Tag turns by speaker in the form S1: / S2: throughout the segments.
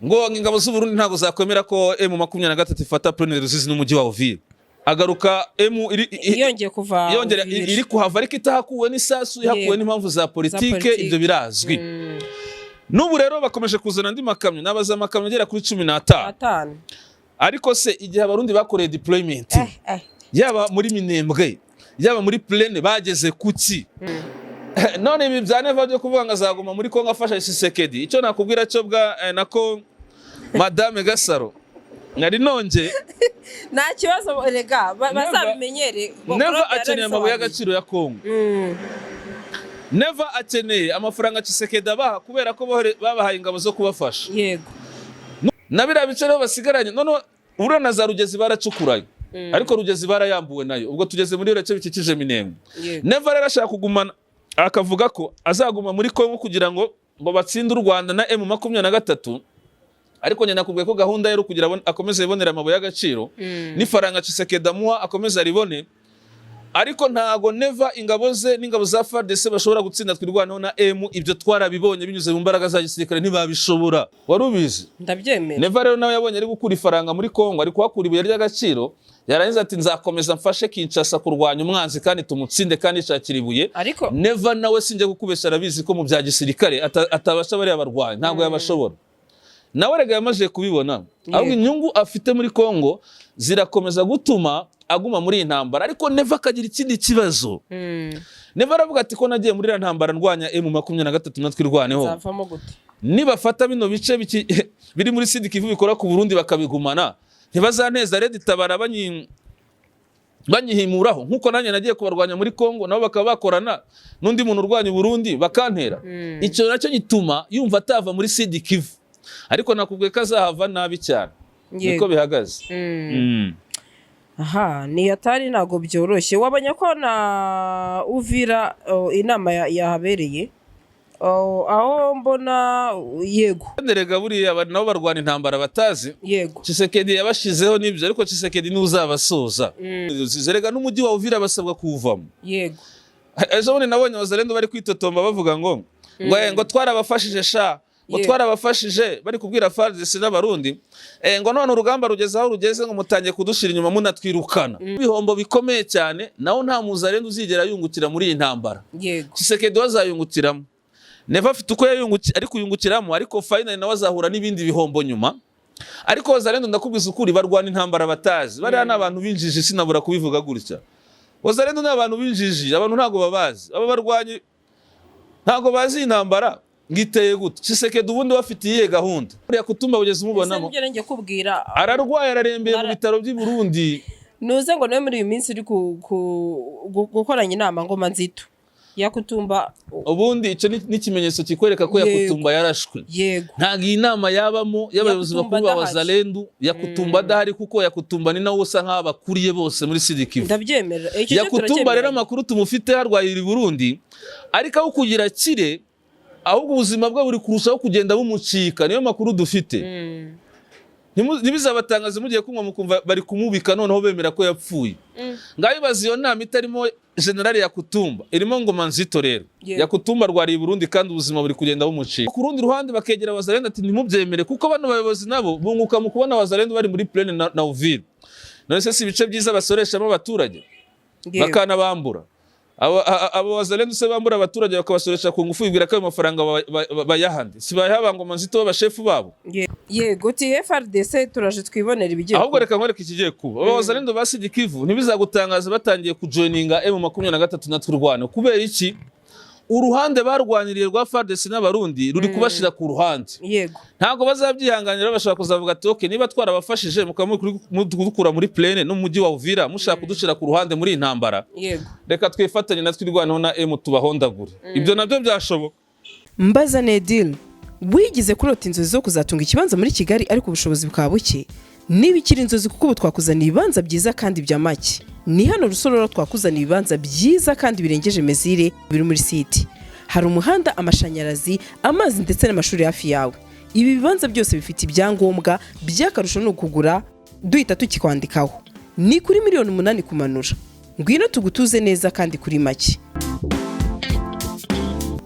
S1: ngo ingabo z'u Burundi ntago zakwemera ko M23 ifata Plaine Ruzizi n'umujyi wa Uvira. Agaruka
S2: yongeye kuva
S1: iri kuhava ariko itahakuwe n'isasu ihakuwe n'impamvu za politike ibyo birazwi. N'ubu rero bakomeje kuzana andi makamyo nabaza amakamyo agera kuri 15. Ariko se igihe abarundi bakoreye deployment yaba muri Minembwe yaba muri Plaine bageze kuki none ibi byaneva byo kuvuga ngo azaguma muri Kongo afasha Tshisekedi icyo nakubwira cyo bwa nako Madame Gasaro nari nonje
S2: nta kibazo rega bazabimenyere
S1: Neva akeneye amabuye y'agaciro ya Kongo Neva akeneye amafaranga Tshisekedi abaha kubera ko babahaye ingabo zo kubafasha
S2: yego
S1: nabira bice rero basigaranye none urana za Rugezi baracukurayo ariko Rugezi barayambuwe nayo ubwo tugeze muri rece bikikije Minembwe Neva rero ashaka kugumana akavuga ko azaguma muri Kongo kugira ngo batsinde u Rwanda na M23 ariko nyina nakubwiye ko gahunda yero kugira akomeze ibonera amabuye y'agaciro n'ifaranga Tshisekedi amuha akomeze aribone ariko ntago Neva ingabo ze n'ingabo za FARDC bashobora gutsinda twirwanaho na M ibyo twarabibonye binyuze mu mbaraga za gisirikare ntibabishobora warubizi
S2: ndabyemera
S1: Neva rero nawe yabonye ari gukura ifaranga muri Kongo ariko hakura ibuye ry'agaciro yarangiza ati nzakomeza mfashe Kinshasa kurwanya umwanzi kandi tumutsinde kandi shakira ibuye Neva nawe sinje gukubesha arabizi ko mu bya gisirikare atabasha bari abarwanya ntago yabashobora nawe rega yamaje kubibona ahubwo inyungu afite muri Kongo zirakomeza gutuma aguma muri intambara ariko Neva akagira ikindi kibazo Neva aravuga ati ko nagiye muri intambara ndwanya M23 natwirwaneho
S2: zavamo gute
S1: nibafata bino bice biri muri Sud Kivu bikora ku Burundi bakabigumana ntibazaneza Red Tabara banyihimuraho nkuko nanjye nagiye kubarwanya muri Kongo nabo bakaba bakorana n'undi muntu urwanya Burundi bakantera icyo nacyo gituma yumva atava muri Sud Kivu ariko nakubwiye ko azahava nabi cyane niko bihagaze
S2: aha ni atari nago byoroshye wabanya ko na Uvira inama yahabereye aho mbona yego
S1: nderega buriya nabo barwana intambara batazi
S2: yego
S1: Tshisekedi yabashizeho nibyo ariko Tshisekedi nuzabasoza zerega n'umujyi wa Uvira basabwa kuvamo
S2: yego
S1: ejo bundi nabonye abazarendo bari kwitotomba bavuga ngo twarabafashije sha ngo twarabafashije bari kubwira FARDC n'abarundi ngo none urugamba rugeze aho rugeze ngo mutangiye kudushira inyuma munatwirukana bihombo bikomeye cyane naho nta muzarendo uzigera yungukira muri iyi ntambara
S2: yego
S1: Tshisekedi wazayungukiramo Neva afite uko ari kuyungukiramo ariko finally nawe azahura n'ibindi bihombo nyuma ariko wazarendo ndakubwiza ukuri barwana intambara batazi bari n'abantu binjije sinabura kubivuga gutya wazarendo n'abantu binjije abantu ntago babazi aba barwanye ntago bazi intambara ngiteye gute Tshisekedi ubundi bafitiye gahunda buriya kutumba ugeze umubonamo ararwaye ararembeye mu bitaro by'i Burundi
S2: nuze ngo nawe muri uyu minsi uri gukoranya inama ngoma nzito yakutumba
S1: ubundi icyo n'ikimenyetso kikwereka ko yakutumba yarashwe
S2: yego
S1: ntago inama yabamo y'abayobozi bakuru ba Wazalendo yakutumba adahari kuko yakutumba ni nawe usa nk'aba bakuriye bose muri Sud Kivu
S2: ndabyemera
S1: yakutumba rero amakuru tumufite harwaye i Burundi ariko aho kugira kire ahubwo ubuzima bwe buri kurushaho kugenda bumucika niyo makuru dufite ntibizabatangaze mugiye kumva mukumva bari kumubika noneho bemera ko yapfuye ngaho bazi iyo nama itarimo generali Yakutumba irimo ngoma nzito rero Yakutumba rwari i Burundi kandi ubuzima buri kugenda bumucika ku rundi ruhande bakegera Wazalendo ati ntimubyemere kuko bano bayobozi nabo bunguka mu kubona Wazalendo bari muri Plaine na Uvira none se si ibice byiza basoreshamo abaturage bakana bambura abo Wazalendo se bambura abaturage bakabasoresha ku ngufu ibwira ko ayo mafaranga bayahande si bayahaba ngoma nzito b'abashefu babo
S2: yego FARDC turaje twibonera ibigiye
S1: ahubwo reka nkwereke ikigiye kuba Wazalendo ba Sud Kivu ntibizagutangaza batangiye kujoininga M23 natwirwana kubera iki uruhande barwaniriye rwa FARDC n'abarundi ruri kubashira ku ruhande
S2: yego
S1: ntago bazabyihanganira bashaka kuzavuga ati okay niba twarabafashije mukadukura muri Plaine no mujyi wa Uvira mushaka kudushira ku ruhande muri intambara
S2: yego
S1: reka twifatanye natwirwanaho na M tubahondagure ibyo nabyo byashoboka
S2: mbaza Nedil wigize kurota inzozi zo kuzatunga ikibanza muri Kigali ariko ubushobozi bwa buke nibikira inzozi kuko twakuzaniye ibibanza byiza kandi bya make ni hano Rusororo twakuzaniye ibibanza byiza kandi birengeje mezire biri muri site hari umuhanda amashanyarazi amazi ndetse n'amashuri hafi yawe ibi bibanza byose bifite ibyangombwa by'akarusho no kugura duhita tukikwandikaho ni kuri miliyoni 8 kumanura ngwino tugutuze neza kandi kuri make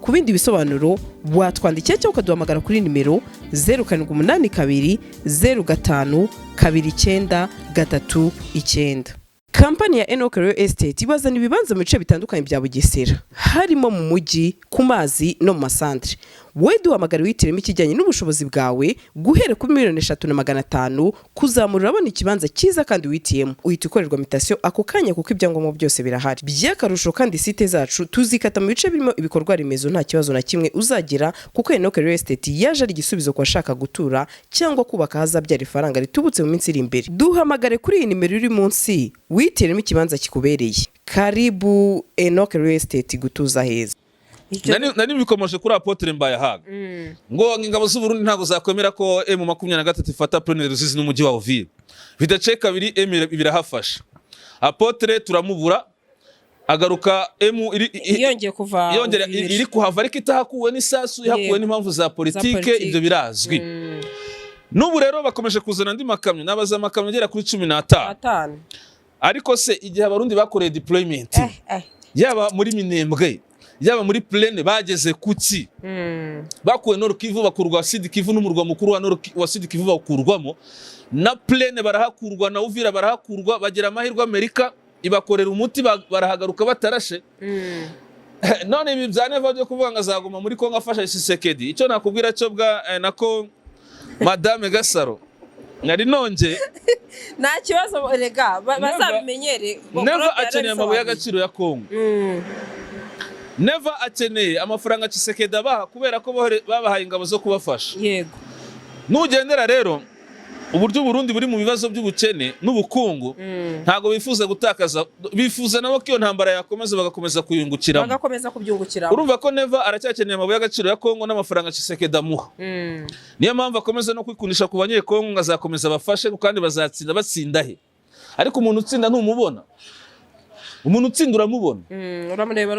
S2: ku bindi bisobanuro watwandikira cyangwa ukaduhamagara kuri nimero 0782 05 29 39. Kampani ya Enoch Real Estate ibazana ibibanza mu bice bitandukanye bya Bugesera, harimo mu mujyi, ku mazi no mu masantere. Wowe duhamagara wihitiremo ikijyanye n'ubushobozi bwawe, guhera kuri 3,500,000 kuzamura urabona ikibanza cyiza kandi witiyemo. Uhita ukorerwa mutation ako kanya kuko ibyangombwa byose birahari. By'akarusho kandi site zacu tuzikata mu bice birimo ibikorwa remezo, nta kibazo na kimwe uzagira kuko Enoch Real Estate yaje ari igisubizo ku bashaka gutura cyangwa kubaka hazabyara ifaranga ritubutse mu minsi iri imbere. Duhamagare kuri iyi nimero iri munsi wihitiremo ikibanza kikubereye. Karibu Enoch Real Estate, gutuza heza.
S1: Nani bikomoje kuri Apotre Mbayahaga ngo ingabo z'u Burundi ntago zakwemera ko M23 ifata Preneur Ruzizi n'umujyi wa Uvira. Bidace kabiri birahafasha. Apotre turamubura agaruka
S2: yongeye kuva
S1: iri kuhava ariko itahakuwe n'isasu, ihakuwe n'impamvu za politike, ibyo birazwi. N'ubu rero bakomeje kuzana andi makamyo, nabaza makamyo agera kuri 15. Ariko se igihe abarundi bakoreye deployment yaba muri Minembwe yaba muri Plaine bageze kuki bakuwe Nord Kivu bakurwa Sud Kivu n'umurwa mukuru wa Sud Kivu bakurwamo, na Plaine barahakurwa, na Uvira barahakurwa, bagira amahirwe Amerika ibakorera umuti barahagaruka batarashe. None ibi bya Neva byo kuvuga ngo azaguma muri Kongo afasha Tshisekedi, icyo nakubwira cyo bwa nako Madame Gasaro nari nonje
S2: nta kibazo rega bazabimenyere.
S1: Neva akeneye amabuye y'agaciro ya Kongo. Neva akeneye amafaranga Tshisekedi abaha kubera ko babahaye ingabo zo kubafasha.
S2: Yego.
S1: Nugendera rero uburyo Burundi buri mu bibazo by'ubukene n'ubukungu, ntago bifuza gutakaza, bifuza nabo ko iyo ntambara yakomeza bagakomeza kuyungukiramo. Urumva ko Neva aracyakeneye amabuye y'agaciro ya Kongo n'amafaranga Tshisekedi amuha. Niyo mpamvu akomeza no kwikunisha ku banyekongo ngo azakomeza bafashe kandi bazatsinda. Batsinda he? Ariko umuntu utsinda ntumubona. Umuntu utsinda uramubona.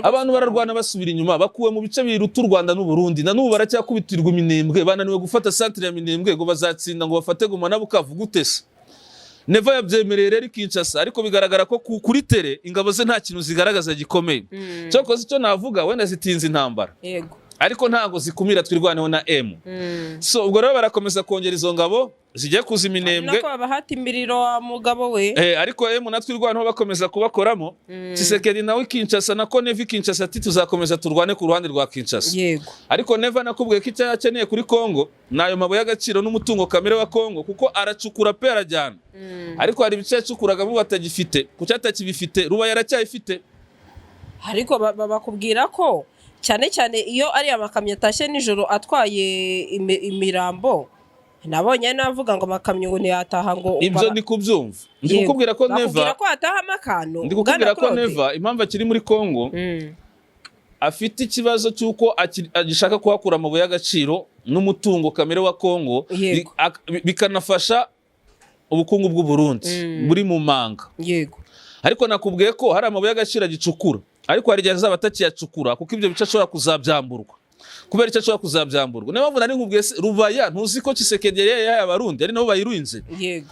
S1: Abantu bararwana basubira inyuma, bakuwe mu bice biruta u Rwanda n'u Burundi, na n'ubu baracyakubitirwa Minembwe, bananiwe gufata centre ya Minembwe ngo bazatsinda ngo bafate Goma na Bukavu gutese. Neva yabyemereye rero Kinshasa, ariko bigaragara ko kuri tere ingabo ze nta kintu zigaragaza gikomeye. Cyokoze icyo navuga wenda zitinze intambara.
S2: Yego.
S1: Ariko ntago zikumira twirwaneho na M. So ubwo rero barakomeza kongera izo ngabo zigiye kuza Minembwe.
S2: Nako bahati imbiriro wa mugabo we.
S1: Ariko M natwirwaneho bakomeza kubakoramo. Tshisekedi nawe Kinshasa nako Neva Kinshasa ati tuzakomeza turwane ku ruhande rwa Kinshasa.
S2: Yego.
S1: Ariko Neva nakubwiye ko icyo yakeneye kuri Kongo nayo mabuye y'agaciro n'umutungo kamere wa Kongo, kuko aracukura pe arajyana. Ariko hari ibice yacukuraga mu batagifite, kuko atakibifite ruba yaracyayifite.
S2: Ariko bakubwira ko cyane iyo ari amakamyo atashye nijoro atwaye imirambo, nabonye navuga ngo amakamyo ngo ntiyataha ngo
S1: ibyo ndi kubyumva. Ndi kukubwira ko Neva
S2: ko ataha amakano.
S1: Ndi kukubwira ko Neva impamvu akiri muri Kongo afite ikibazo cy'uko agishaka kuhakura amabuye y'agaciro n'umutungo kamere wa Kongo, bikanafasha ubukungu bw'u Burundi buri mu manga.
S2: Yego.
S1: Ariko nakubwiye ko hari amabuye y'agaciro agicukura, ariko hari igihe azaba atakiyacukura kuko ibyo bice ashobora kuzabyamburwa. Kubera icyo ashobora kuzabyamburwa, niyo mpamvu nari nkubwiye Rubaya ntuzi ko Tshisekedi yayaye abarundi ari nabo bayiruinze.
S2: Yego.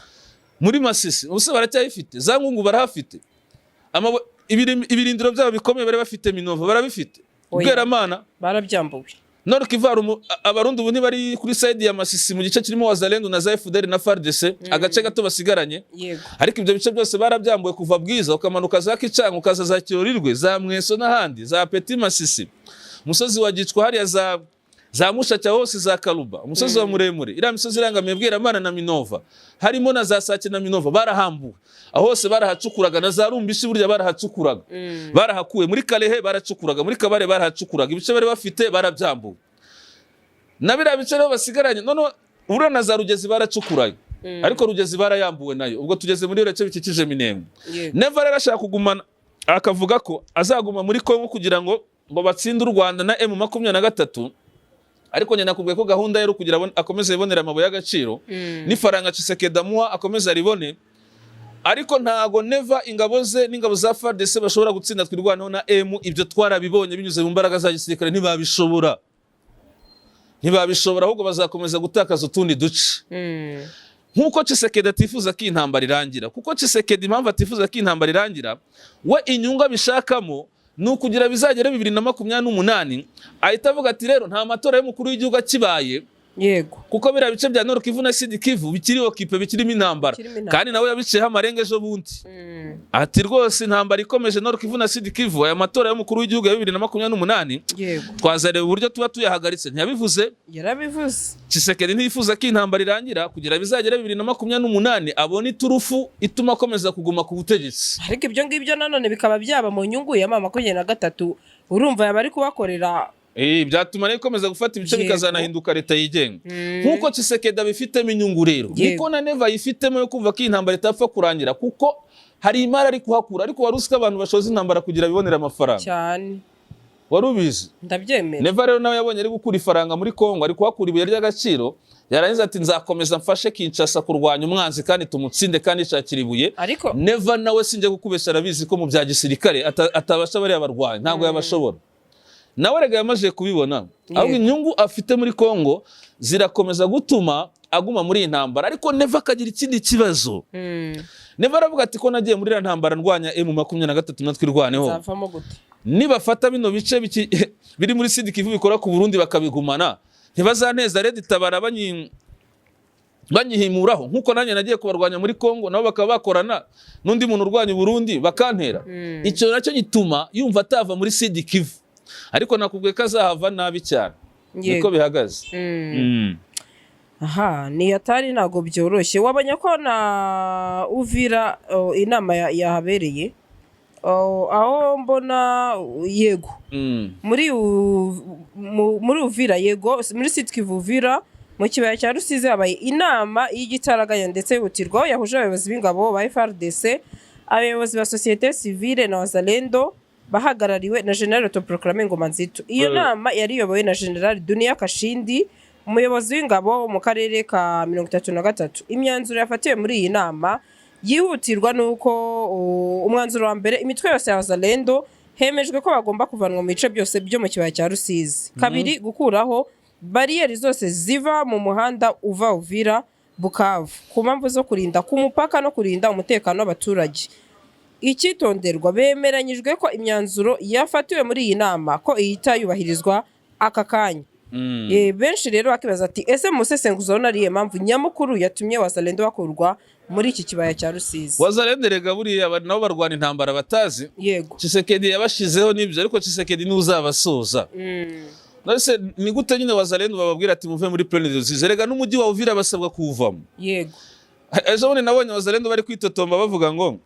S1: Muri Masisi ubuse baracyayifite, za Ngungu barahafite, ibirindiro byabo bikomeye bari bafite, Minova barabifite, Bweramana
S2: barabyambuwe.
S1: Nord Kivu abarundi ubu ntibari kuri side ya Masisi mu gice kirimo Wazalendo na za FDL na FARDC, agace gato basigaranye.
S2: Yego.
S1: Ariko ibyo bice byose barabyambuwe kuva Bwiza ukamanuka za Kicanga ukaza za Kiyorirwe, za Mweso n'ahandi, za Petit Masisi, umusozi wa Gicwa hariya za Mushacya hose, za Karuba, umusozi wa Muremure, iriya misozi irangamiye Bweramana na Minova, harimo na za Sake na Minova barahambuwe. Aho hose barahacukuraga, na za Rumbishi burya barahacukuraga. Barahakuwe muri Kalehe baracukuraga, muri Kabare barahacukuraga, ibice bari bafite barabyambuwe. Nabira bice rero basigaranye, none ubura na za Rugezi baracukurayo. Ariko Rugezi barayambuwe nayo. Ubwo tugeze muri rece bikikije Minembwe. Neva rero ashaka kugumana, akavuga ko azaguma muri Kongo kugira ngo batsinde u Rwanda na M23. Ariko nyina nakubwiye ko gahunda yero kugira akomeze ibonera amabuye y'agaciro n'ifaranga Tshisekedi amuha akomeza ribone. Ariko ntago Neva ingabo ze n'ingabo za FARDC bashobora gutsinda twirwaneho na M. Ibyo twarabibonye binyuze mu mbaraga za gisirikare, ntibabishobora, ahubwo bazakomeza gutakaza utundi duce. Nkuko Tshisekedi atifuza ko intambara irangira, kuko Tshisekedi impamvu atifuza ko intambara irangira, we inyungu abishakamo nukugira bizagera 2028 ahita avuga ati rero nta matora y'umukuru w'igihugu akibaye
S2: yego
S1: kuko biriya bice bya Nord Kivu na Sud Kivu bikiri okipe bikirimo intambara kandi nawe yabiciyeho amarenga ejo bundi ati rwose intambara ikomeje Nord Kivu na Sud Kivu aya matora y'umukuru w'igihugu ya 2028
S2: yego
S1: twazareba uburyo tuba tuyahagaritse ntiyabivuze
S2: yarabivuze
S1: Tshisekedi ntiyifuza ko intambara irangira kugira bizagera 2028 abone iturufu ituma akomeza kuguma ku butegetsi
S2: ariko ibyo ngibyo nanone bikaba byaba mu nyungu ya mama 23 urumva yaba ari kubakorera
S1: byatuma rero ikomeza gufata ibice bikazanahinduka leta yigenga nk'uko Tshisekedi abifitemo inyungu rero niko na Neva yifitemo yo kumva ko intambara itapfa kurangira kuko hari imari ari kuhakura ariko wari usika abantu bashoza intambara kugira bibonera amafaranga
S2: cyane
S1: wari ubizi
S2: ndabyemera
S1: Neva rero nawe yabonye ari gukura ifaranga muri Kongo ari kuhakura ibuye ry'agaciro yarangiza ati nzakomeza mfashe Kinshasa kurwanya umwanzi kandi tumutsinde kandi shakira ibuye Neva nawe sinjye gukubesha arabizi ko mu bya gisirikare atabasha bari abarwanya ntabwo yabashobora nawe rega yamaje kubibona ahubwo inyungu afite muri Kongo zirakomeza gutuma aguma muri intambara ariko Neva akagira ikindi kibazo Neva aravuga ati ko nagiye muri ntambara ndwanya M23 natwirwaneho
S2: zavamo gute
S1: nibafata bino bice biri muri Sud Kivu bikora ku Burundi bakabigumana ntibazaneza Red Tabara banyihimuraho nkuko nanjye nagiye kubarwanya muri Kongo nabo bakaba bakorana n'undi muntu urwanya Burundi bakantera icyo nacyo gituma yumva atava muri Sud Kivu ariko nakubwiye ko azahava nabi cyane niko bihagaze
S2: aha ni atari ntago byoroshye wabonye ko na Uvira inama yahabereye aho mbona yego muri Uvira yego muri Sud Kivu Uvira mu kibaya cya Rusizi habaye inama y'igitaraganya ndetse yihutirwaho yahuje abayobozi b'ingabo ba FARDC abayobozi ba societe civile na wazalendo bahagarariwe na General Autoproclamé Ngoma Nzito. Iyo nama yari yobowe na General Dunia Kashindi umuyobozi w'ingabo mu karere ka 33. Imyanzuro yafatiwe muri iyi nama yihutirwa nuko umwanzuro wa mbere imitwe yose ya wazalendo hemejwe ko bagomba kuvanwa mu bice byose byo mu kibaya cya Rusizi. Kabiri gukuraho bariyeri zose ziva mu muhanda uva Uvira Bukavu ku mpamvu zo kurinda ku mupaka no kurinda umutekano w'abaturage. Icyitonderwa bemeranyijwe ko imyanzuro yafatiwe muri iyi nama ko ihita yubahirizwa aka kanya. Benshi rero bakibaza ati ese musesenguzo nariye mpamvu nyamukuru yatumye wazalendo bakurwa muri iki kibaya cya Rusizi.
S1: Wazalendo rega buriya nabo barwana intambara batazi.
S2: Yego.
S1: Tshisekedi yabashizeho n'ibyo ariko Tshisekedi ni uzabasoza. Nase ni gute nyine wazalendo bababwira ati muve muri Plaine de Rusizi rega n'umujyi wa Uvira basabwa kuwuvamo.
S2: Yego.
S1: Ejo bundi nabonye wazalendo bari kwitotomba bavuga ngo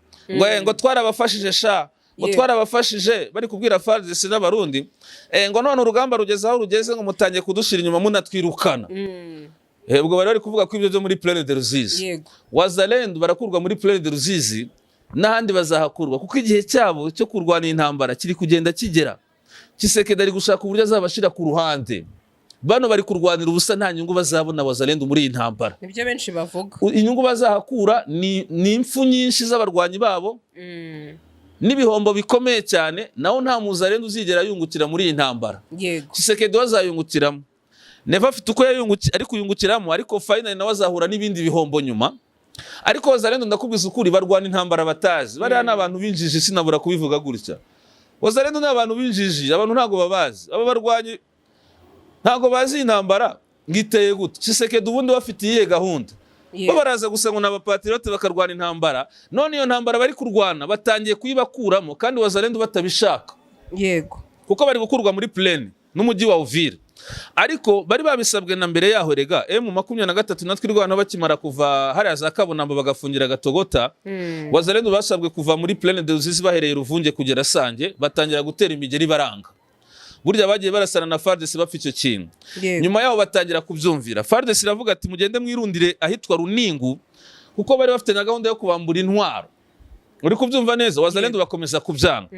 S1: ngo twarabafashije sha ngo twarabafashije bari kubwira FARDC n'abarundi ngo none urugamba rugeze aho rugeze ngo mutangiye kudushira inyuma munatwirukana ubwo bari kuvuga ko ibyo byo muri Plaine de Rusizi wazalendo barakurwa muri Plaine de Rusizi n'ahandi bazahakurwa kuko igihe cyabo cyo kurwana intambara kiri kugenda kigera Tshisekedi ari gushaka uburyo azabashira ku ruhande bano bari kurwanira ubusa nta nyungu bazabona wazalendo muri iyi ntambara
S2: nibyo benshi bavuga
S1: inyungu bazahakura ni impfu nyinshi z'abarwanyi babo n'ibihombo bikomeye cyane naho nta muzalendo uzigera yungukira muri iyi ntambara Tshisekedi wazayungukiramo Neva afite uko ari kuyungukiramo ariko finally nawe azahura n'ibindi bihombo nyuma ariko wazalendo ndakubwiza ukuri barwana intambara batazi bariya n'abantu binjije sinabura kubivuga gutya wazalendo n'abantu binjije abantu ntago babazi aba barwanyi ntago bazi intambara ngiteye gute Tshisekedi ubundi bafitiye gahunda baraza gusa ngo n'abapatriote bakarwana intambara none iyo ntambara bari kurwana batangiye kuyibakuramo kandi wazalendo batabishaka
S2: yego
S1: kuko bari gukurwa muri Plaine n'umujyi wa Uvira ariko bari babisabwe na mbere yaho rega M23 natwirwana bakimara kuva hari za Kabonamba bagafungira Gatogota wazalendo basabwe kuva muri Plaine de Rusizi bahereye Ruvunge kugera Sange batangira gutera imigeri baranga burya bagiye barasana na FARDC bapfa icyo kintu nyuma yaho batangira kubyumvira FARDC iravuga ati mugende mwirundire ahitwa Runingu kuko bari bafite na gahunda yo kubambura intwaro uri kubyumva neza wazalendo bakomeza kubyanga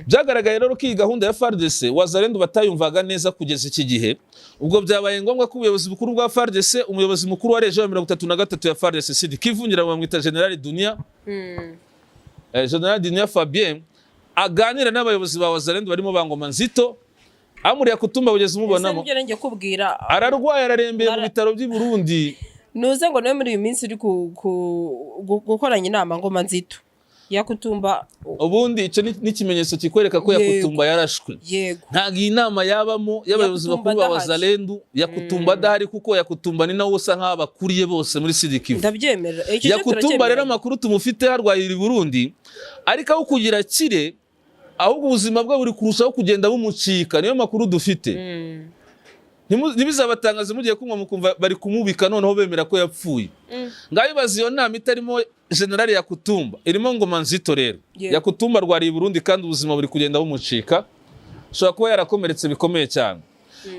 S1: byagaragaye rero ko iyi gahunda ya FARDC wazalendo batayumvaga neza kugeza iki gihe ubwo byabaye ngombwa ko ubuyobozi bukuru bwa FARDC umuyobozi mukuru wa region 33 ya FARDC Sud Kivungira bamwita General Dunia General Dunia Fabien aganira n'abayobozi ba wazalendo barimo bangoma Nzito amuriya kutumba bugeze umubonamo ararwaye ararembeye mu bitaro by'i Burundi
S2: nuze ngo nawe muri uyu minsi uri gukoranya inama Ngoma Nzito Yakutumba
S1: ubundi icyo n'ikimenyetso kikwereka ko Yakutumba yarashwe.
S2: Yego.
S1: Ntabwo inama yabamo y'abayobozi bakuru ba Wazalendo Yakutumba adahari, kuko Yakutumba ni nawe usa nk'aho bakuriye bose muri Sud Kivu.
S2: Ndabyemera.
S1: Yakutumba rero amakuru tumufite harwahira i Burundi, ariko aho kugira kire ahubwo ubuzima bwe buri kurushaho kugenda bumucika. Niyo makuru dufite. Ntibizabatangaze mugiye kumva mukumva bari kumubika noneho bemera ko yapfuye. Ngayo bazi iyo nama itarimo General Yakutumba, irimo Ngoma Nzito rero. Yakutumba rwari i Burundi kandi ubuzima buri kugenda bumucika. Shobora kuba yarakomeretse bikomeye cyane.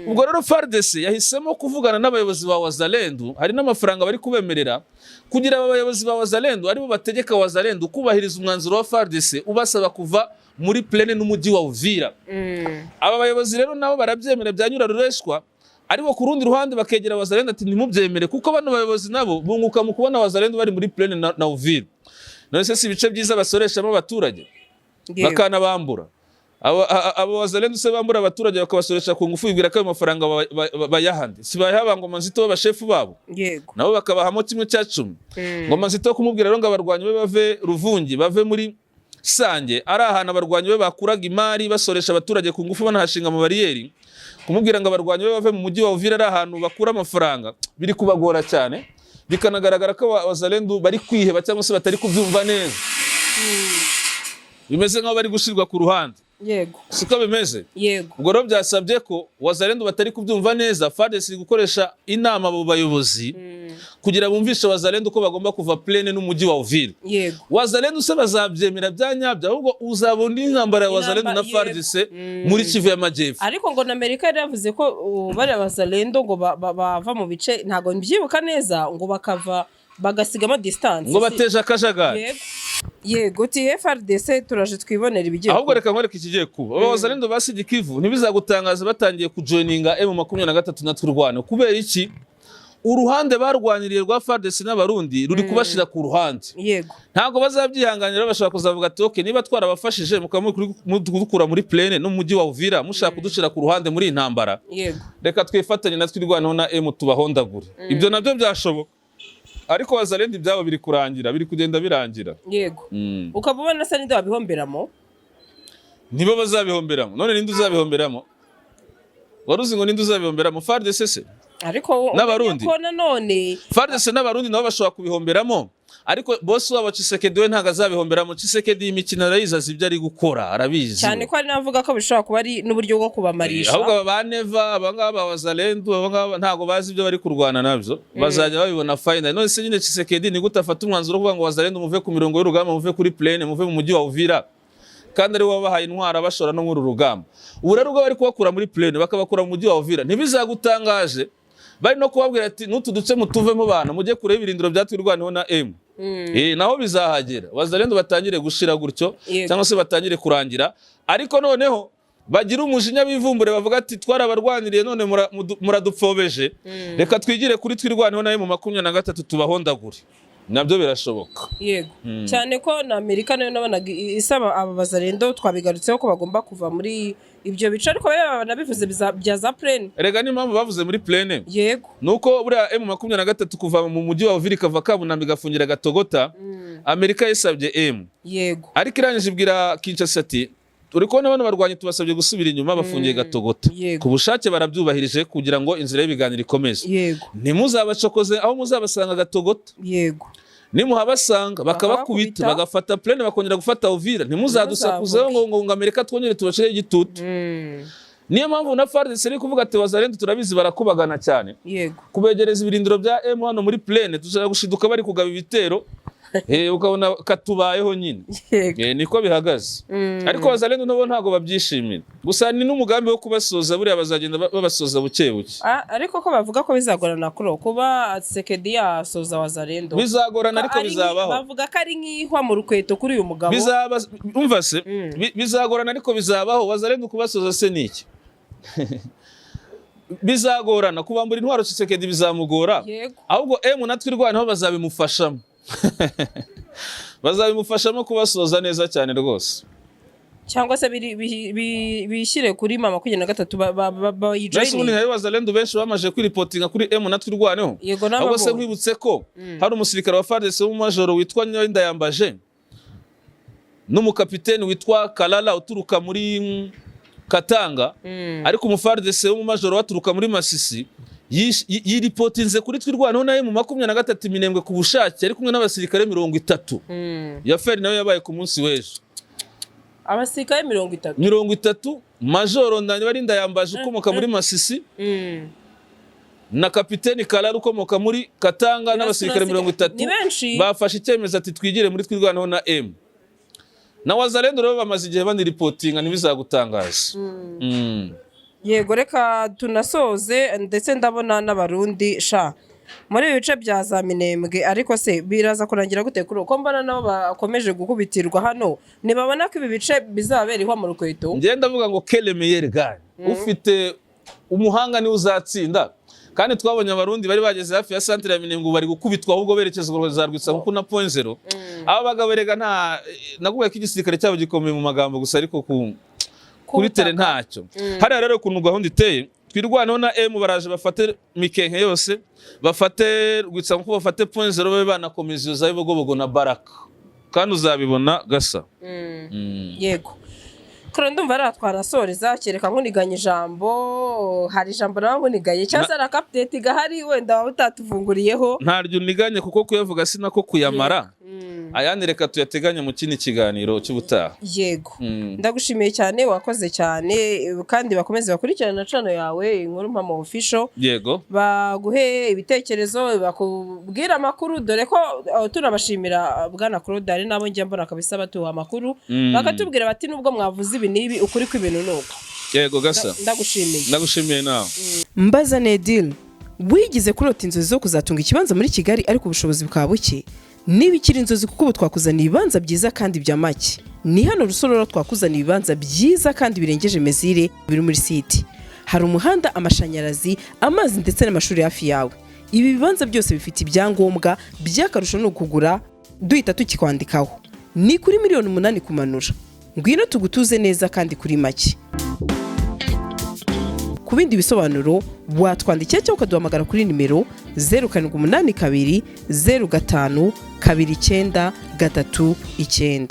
S1: Ubwo rero FARDC yahisemo kuvugana n'abayobozi ba Wazalendo, hari n'amafaranga bari kubemerera kugira abayobozi ba Wazalendo aribo bategeka Wazalendo kubahiriza umwanzuro wa FARDC ubasaba kuva muri plene n'umujyi wa Uvira. Aba bayobozi rero nabo barabyemera byanyura rureshwa, ariko ku rundi ruhande bakegera Wazalendo ati ntimubyemere, kuko bano bayobozi nabo bunguka mu kubona Wazalendo bari muri plene na Uvira. None se si ibice byiza basoreshamo abaturage bakanabambura. Abo Wazalendo se bambura abaturage bakabasoresha ku ngufu, ibwira ko ayo mafaranga bayahande. Si bayahaba Ngoma Nzito b'abashefu babo.
S2: Yego.
S1: Nabo bakabahamo 1/10. Ngoma Nzito kumubwira rero ngo abarwanyi be bave Ruvungi, bave muri Sange, ari ahantu abarwanyi be bakuraga imari basoresha abaturage ku ngufu banahashinga mu bariyeri. Kumubwira ngo abarwanyi be bave mu mujyi wa Uvira ari ahantu bakura amafaranga biri kubagora cyane, bikanagaragara ko Wazalendo bari kwiheba cyangwa se batari kubyumva neza. Bimeze nk'aho bari gushirwa ku ruhande.
S2: Yego.
S1: Siko bimeze?
S2: Yego.
S1: Ubwo rero byasabye ko Wazalendo batari kubyumva neza, FARDC gukoresha inama abo bayobozi kugira bumvishe Wazalendo ko bagomba kuva plene n'umujyi wa Uvira.
S2: Yego.
S1: Wazalendo se bazabyemera byanyabya, ahubwo uzabona intambara ya Wazalendo na FARDC muri Kivu y'Amajyepfo.
S2: Ariko ngo na Amerika yari yavuze ko bari Wazalendo ngo bava mu bice, ntago mbyibuka neza, ngo bakava bagasigamo distance,
S1: ngo bateje akajagari.
S2: Yego ti FARDC turaje twibonera ibigiye.
S1: Ahubwo reka nkwereke ikigiye kuba. Aba Wazalendo ba Sud Kivu ntibizagutangaza batangiye kujoininga M23 na twirwana. Kubera iki? Uruhande barwaniriye rwa FARDC n'abarundi ruri kubashira ku ruhande.
S2: Yego.
S1: Ntago bazabyihanganira, bashaka kuzavuga ati okay, niba twarabafashije mukadukura muri plene no mujyi wa Uvira, mushaka kudushira ku ruhande muri intambara.
S2: Yego.
S1: Reka twifatanye na twirwanaho na M tubahondagure. Ibyo nabyo byashoboka. Ariko Wazalendo ibyabo biri kurangira, biri kugenda birangira.
S2: Yego. Ukabubona se ninde wabihomberamo?
S1: Nibo bazabihomberamo. None ninde uzabihomberamo? Waruzi ngo ninde uzabihomberamo? FARDC se?
S2: Ariko
S1: n'abarundi
S2: ko nanone
S1: FARDC n'abarundi nabo bashobora kubihomberamo, ariko boss wabo Tshisekedi we ntago azabihomberamo. Tshisekedi imikino arayizaza ibyo ari gukora, arabizi
S2: cyane ko ari navuga ko bishobora kuba ari n'uburyo bwo kubamarisha.
S1: Ahubwo baneva abangaba Wazalendo abangaba ntago bazi ibyo bari kurwana nabyo, bazajya babibona final. None se nyine Tshisekedi ni gutafata umwanzuro kuvuga ngo Wazalendo muve ku mirongo y'urugamba, muve kuri plane, muve mu mujyi wa Uvira, kandi ari wabahaye intwara bashora no muri rugamba. Ubu rero ubwo bari kubakura muri plane bakabakura mu mujyi wa Uvira, ntibizagutangaje bari no kubabwira ati nutu duce mutuvemo bana mujye kureba ibirindiro byatwirwaniho na M. Naho bizahagera Wazalendo batangire gushira gutyo cyangwa se batangire kurangira, ariko noneho bagira umujinya bivumbure bavuga ati twarabarwaniriye none muradupfobeje, reka twigire kuri twirwaniho na M23 tubahondagure. Nabyo birashoboka.
S2: Yego. Cyane ko na Amerika nayo nabonaga isaba aba Wazalendo twabigarutseho ko bagomba kuva muri ibyo bice, ariko banabivuze bya za plane.
S1: Erega ni mpamvu bavuze muri plane.
S2: Yego.
S1: Nuko buriya M23 kuva mu mujyi wa Uvira kava Kabunambi gafungira Gatogota, Amerika yisabye M.
S2: Yego.
S1: Ariko irangije ibwira Kinshasa ati uri kubona bano barwanyi tubasabye gusubira inyuma bafungiye Gatogota. Ku bushake barabyubahirije kugira ngo inzira y'ibiganiro ikomeze.
S2: Yego.
S1: Ntimuzabacokoze aho muzabasanga Gatogota.
S2: Yego.
S1: Nimuhabasanga bakabakubita bagafata plane bakongera gufata Uvira, ntimuzadusakuzeho ngo Amerika twongere tubashire igitutu. Niyo mpamvu na FARDC iri kuvuga ati Wazalendo turabizi barakubagana cyane.
S2: Yego.
S1: Kubegereza ibirindiro bya M hano muri plane tuzara gushiduka bari kugaba ibitero. Ukabona katubayeho nyine. Niko bihagaze. Ariko Wazalendo nabo ntago babyishimira. Gusa ni n'umugambi wo kubasoza buriya bazagenda babasoza buke buke.
S2: Ariko ko bavuga ko bizagorana kuro kuba Tshisekedi yasoza Wazalendo.
S1: Bizagorana ariko bizabaho.
S2: Bavuga ko ari nk'ihwa mu rukweto kuri uyu mugabo.
S1: Umva se bizagorana ariko bizabaho. Wazalendo kubasoza se niki? Bizagorana kubambura intwaro Tshisekedi bizamugora. Ahubwo M natwirwanaho bazabimufashamo. Bazabimufashamo kubasoza neza cyane rwose.
S2: Cyangwa se bishyire kuri mama 23 bayijoining.
S1: Ubundi hari Wazalendo benshi bamaje kwiripotinga kuri M natwirwaneho. Ahubwo se nkwibutse ko hari umusirikare wa FARDC w'umajoro witwa Ndayambaje n'umukapiteni witwa Kalala uturuka muri Katanga, ariko umufardese wo mu majoro waturuka muri Masisi yiripotinze kuri twirwanaho naye mu 23 Minembwe ku bushake ari kumwe n'abasirikare 30. Yaferi nawe yabaye ku munsi w'ejo.
S2: Abasirikare
S1: 30 majoro ndanye bari ndayambaje ukomoka muri Masisi na kapiteni Kalala ukomoka muri Katanga n'abasirikare 30 bafashe icyemezo ati twigire muri twirwanaho na M. Na wazalendo rero bamaze igihe bandi reportinga nibizagutangaza.
S2: Yego reka tunasoze ndetse ndabona n'abarundi muri ibice bya za Minembwe, ariko se biraza kurangira gute kuri uko mbona nabo bakomeje gukubitirwa hano nibabona ko ibi bice bizabera mu Rukweto?
S1: Ngiye ndavuga ngo quel meilleur gars ufite umuhanga ni uzatsinda, kandi twabonye abarundi bari bageze hafi ya centre ya Minembwe bari gukubitwa ahubwo berekezwa za Rwitsa kuko na point 0 aba bagaberega nta naguye ko igisirikare cyabo gikomeye mu magambo gusa, ariko kuri tere ntacyo. Hari rero kuntu gahunda iteye twirwanaho na M baraje bafate Mikenke yose, bafate Rwitsa kuko bafate point 0 babe banakomeza za Bibogobogo na Baraka, kandi uzabibona gasa.
S2: Yego kora ndumva aratwarasoreza kereka nkuniganye ijambo, hari ijambo nawe nkunigaye cyangwa ara update gahari wenda waba utatuvunguriyeho?
S1: Ntaryo uniganye kuko kuyavuga sinako kuyamara. Ayandi reka tuyateganya mu kindi kiganiro cy'ubutaha.
S2: Yego ndagushimiye cyane, wakoze cyane, kandi bakomeze bakurikirana channel yawe Inkuru Mpamo Official.
S1: Yego
S2: baguhe ibitekerezo, bakubwira amakuru, dore ko turabashimira bwana Claude ari nabo njya mbona kabisa batuha amakuru bakatubwira bati nubwo mwavuze ibi nibi ukuri kw'ibintu nuko.
S1: Yego gasa ndagushimiye nawe.
S2: Mbaza Nedil, wigize kurota inzozi zo kuzatunga ikibanza muri Kigali ariko ubushobozi bukaba buke? Niba ikiri inzozi kuko twakuzaniye ibibanza byiza kandi bya make. Ni hano Rusororo twakuzaniye ibibanza byiza kandi birengeje mezire biri muri site. Hari umuhanda, amashanyarazi, amazi ndetse n'amashuri hafi yawe. Ibi bibanza byose bifite ibyangombwa by'akarusho no kugura duhita tukikwandikaho. Ni kuri miliyoni 8 kumanura. Ngwino tugutuze neza kandi kuri make. Ku bindi bisobanuro watwandikira cyangwa ukaduhamagara kuri nimero 0782 05 29 39.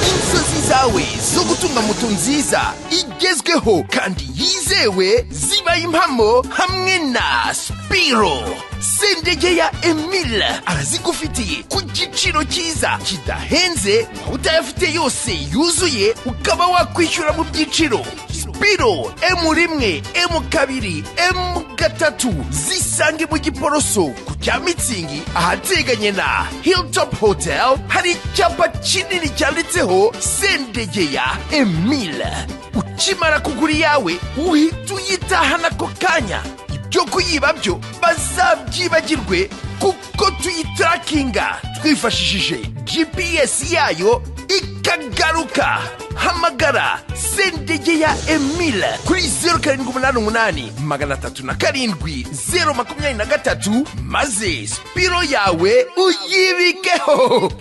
S3: Inzozi zawe zo gutunga moto nziza igezweho kandi yizewe zibaye impamo hamwe na Spiro. Sendege ya Emile arazigufitiye ku giciro cyiza kidahenze, utayafite yose yuzuye ukaba wakwishyura mu byiciro. Spiro M1, M2, M3 zisange mu Giporoso ku cya Mitsingi ahateganye na Hilltop Hotel. Hari icyapa kinini cyanditseho Sendege ya Emile. Ukimara kugura yawe uhita uyitahana ako kanya. Ibyo kuyiba byo bazabyibagirwe kuko tuyitrakinga twifashishije GPS yayo ikagaruka. Hamagara Sendege ya Emile kuri 0788 307 023 maze Spiro yawe uyibikeho.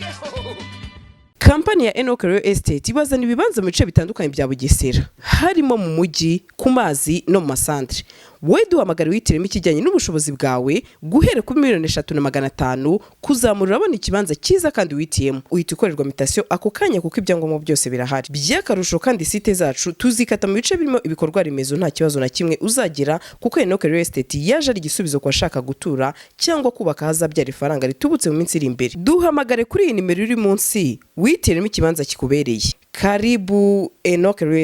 S2: Kampani ya Enoch Real Estate ibazana ibibanza mu bice bitandukanye bya Bugesera, harimo mu mujyi, ku mazi no mu masantre. Wowe duhamagara witiremo ikijyanye n'ubushobozi bwawe guhera kuri 3,500,000 kuzamura urabona ikibanza cyiza kandi witiyemo. Uhita ukorerwa mutation ako kanya kuko ibyangombwa byose birahari. By'akarusho kandi site zacu tuzikata mu bice birimo ibikorwa remezo nta kibazo na kimwe uzagira, kuko Enoch Real Estate yaje ari igisubizo ku bashaka gutura cyangwa kubaka hazabyara ifaranga ritubutse mu minsi iri imbere. Duhamagare kuri iyi nimero iri munsi witiremo ikibanza kikubereye. Karibu Enoch Real